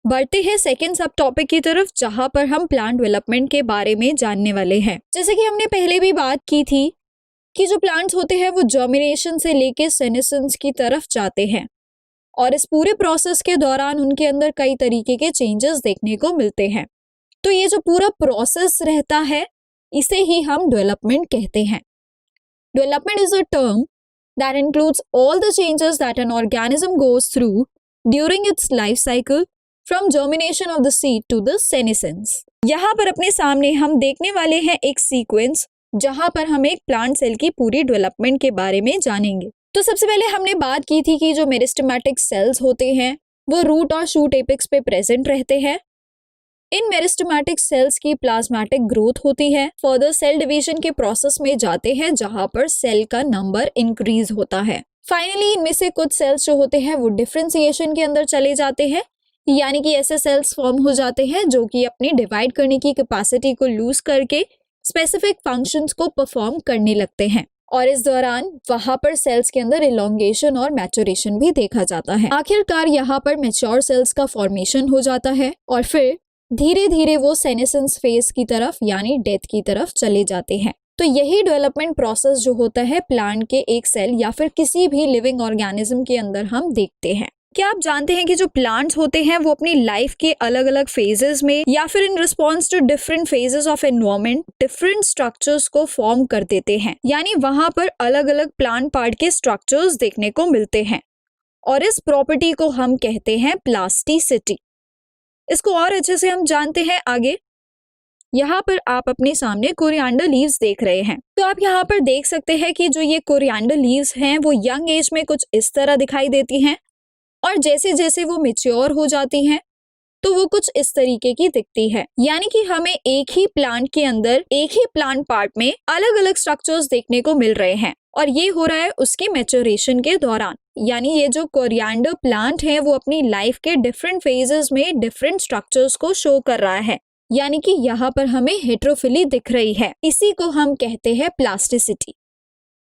बढ़ते हैं सेकेंड सब टॉपिक की तरफ, जहां पर हम प्लांट डेवलपमेंट के बारे में जानने वाले हैं। जैसे कि हमने पहले भी बात की थी कि जो प्लांट्स होते हैं वो जर्मिनेशन से लेके सेनेसेंस की तरफ जाते हैं और इस पूरे प्रोसेस के दौरान उनके अंदर कई तरीके के चेंजेस देखने को मिलते हैं। तो ये जो पूरा प्रोसेस रहता है इसे ही हम डेवलपमेंट कहते हैं। Development is a term that includes all the changes that an organism goes through during its life cycle from germination of the seed to the senescence. यहाँ पर अपने सामने हम देखने वाले हैं एक सीक्वेंस जहां पर हम एक प्लांट सेल की पूरी डेवलपमेंट के बारे में जानेंगे। तो सबसे पहले हमने बात की थी कि जो मेरिस्टेमेटिक सेल्स होते हैं वो रूट और शूट एपेक्स पे प्रेजेंट रहते हैं। इन मेरिस्टेमेटिक सेल्स की प्लाज्मेटिक ग्रोथ होती है, फर्दर सेल डिवीजन के प्रोसेस में जाते हैं जहां पर सेल का नंबर इंक्रीज होता है। फाइनली इनमें से कुछ सेल्स जो होते हैं वो डिफरेंशिएशन के अंदर चले जाते हैं, यानी कि ऐसे सेल्स फॉर्म हो जाते हैं जो कि अपनी डिवाइड करने की कैपेसिटी को लूज करके स्पेसिफिक फंक्शंस को परफॉर्म करने लगते हैं और इस दौरान वहां पर सेल्स के अंदर इलोंगेशन और मैचुरेशन भी देखा जाता है। आखिरकार यहाँ पर मैच्योर सेल्स का फॉर्मेशन हो जाता है और फिर धीरे धीरे वो सेनेसेंस फेज की तरफ यानी डेथ की तरफ चले जाते हैं। तो यही डेवलपमेंट प्रोसेस जो होता है प्लांट के एक सेल या फिर किसी भी लिविंग ऑर्गेनिज्म के अंदर हम देखते हैं। क्या आप जानते हैं कि जो प्लांट्स होते हैं वो अपनी लाइफ के अलग अलग फेजेस में या फिर in response to different phases of environment different structures को फॉर्म कर देते हैं, यानी वहां पर अलग अलग प्लांट पार्ट के स्ट्रक्चर्स देखने को मिलते हैं और इस प्रॉपर्टी को हम कहते हैं प्लास्टिसिटी। इसको और अच्छे से हम जानते हैं आगे। यहाँ पर आप अपने सामने कोरिएंडर लीव्स देख रहे हैं। तो आप यहाँ पर देख सकते हैं कि जो ये कोरिएंडर लीव्स हैं वो यंग एज में कुछ इस तरह दिखाई देती हैं और जैसे जैसे वो मैच्योर हो जाती हैं तो वो कुछ इस तरीके की दिखती है, यानी कि हमें एक ही प्लांट के अंदर एक ही प्लांट पार्ट में अलग अलग स्ट्रक्चर्स देखने को मिल रहे हैं और ये हो रहा है उसकी मैच्योरेशन के दौरान। यानी ये जो कोरिएंडर प्लांट है वो अपनी लाइफ के डिफरेंट फेजेस में डिफरेंट स्ट्रक्चर्स को शो कर रहा है, यानी कि यहाँ पर हमें हेटेरोफिली दिख रही है। इसी को हम कहते हैं प्लास्टिसिटी,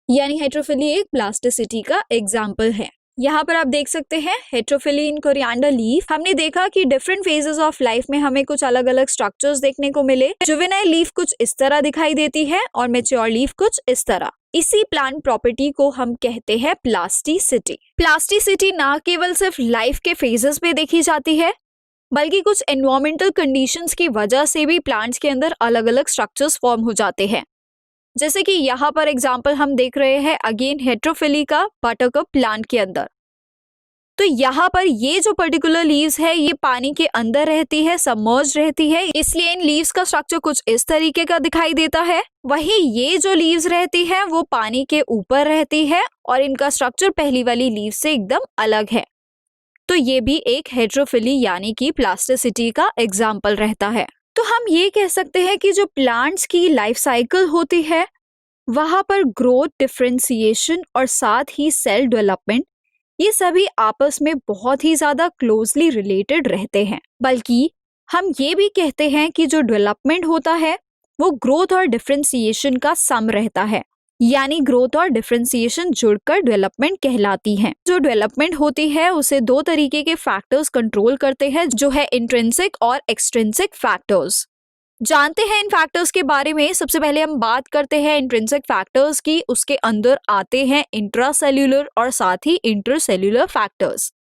यानी हेटेरोफिली एक प्लास्टिसिटी का एग्जाम्पल है। यहाँ पर आप देख सकते हैं हेटेरोफिली इन कोरिएंडर लीफ। हमने देखा कि डिफरेंट फेजेस ऑफ लाइफ में हमें कुछ अलग अलग स्ट्रक्चर्स देखने को मिले। जुवेनाइल लीफ कुछ इस तरह दिखाई देती है और मैच्योर लीफ कुछ इस तरह। इसी प्लांट प्रॉपर्टी को हम कहते हैं प्लास्टिसिटी। प्लास्टिसिटी ना केवल सिर्फ लाइफ के फेजेस में देखी जाती है बल्कि कुछ एनवायरमेंटल कंडीशंस की वजह से भी प्लांट्स के अंदर अलग अलग स्ट्रक्चर्स फॉर्म हो जाते हैं। जैसे कि यहाँ पर एग्जाम्पल हम देख रहे हैं अगेन हेटेरोफिली का बटरकप प्लांट के अंदर। तो यहाँ पर ये जो पर्टिकुलर लीव्स है ये पानी के अंदर रहती है, सबमर्ज रहती है, इसलिए इन लीव्स का स्ट्रक्चर कुछ इस तरीके का दिखाई देता है। वहीं ये जो लीव्स रहती है वो पानी के ऊपर रहती है और इनका स्ट्रक्चर पहली वाली लीव से एकदम अलग है। तो ये भी एक हेटेरोफिली यानी कि प्लास्टिसिटी का एग्जाम्पल रहता है। तो हम ये कह सकते हैं कि जो प्लांट्स की लाइफ साइकिल होती है वहां पर ग्रोथ, डिफरेंशिएशन और साथ ही सेल डेवलपमेंट ये सभी आपस में बहुत ही ज्यादा क्लोजली रिलेटेड रहते हैं। बल्कि हम ये भी कहते हैं कि जो डेवलपमेंट होता है वो ग्रोथ और डिफरेंशिएशन का सम रहता है, यानी ग्रोथ और डिफरेंशिएशन जुड़कर डेवलपमेंट कहलाती है। जो डेवलपमेंट होती है उसे दो तरीके के फैक्टर्स कंट्रोल करते हैं, जो है इंट्रिंसिक और एक्सट्रिंसिक फैक्टर्स। जानते हैं इन फैक्टर्स के बारे में। सबसे पहले हम बात करते हैं इंट्रिंसिक फैक्टर्स की। उसके अंदर आते हैं इंट्रासेल्यूलर और साथ ही इंटरसेल्यूलर फैक्टर्स।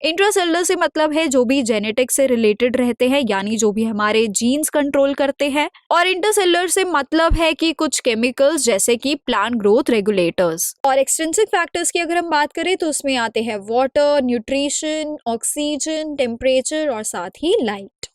इंट्रासेल्युलर से मतलब है जो भी जेनेटिक्स से रिलेटेड रहते हैं, यानी जो भी हमारे जीन्स कंट्रोल करते हैं, और इंटरसेल्युलर से मतलब है कि कुछ केमिकल्स जैसे कि प्लांट ग्रोथ रेगुलेटर्स। और एक्सट्रिंसिक फैक्टर्स की अगर हम बात करें तो उसमें आते हैं वाटर, न्यूट्रिशन, ऑक्सीजन, टेम्परेचर और साथ ही लाइट।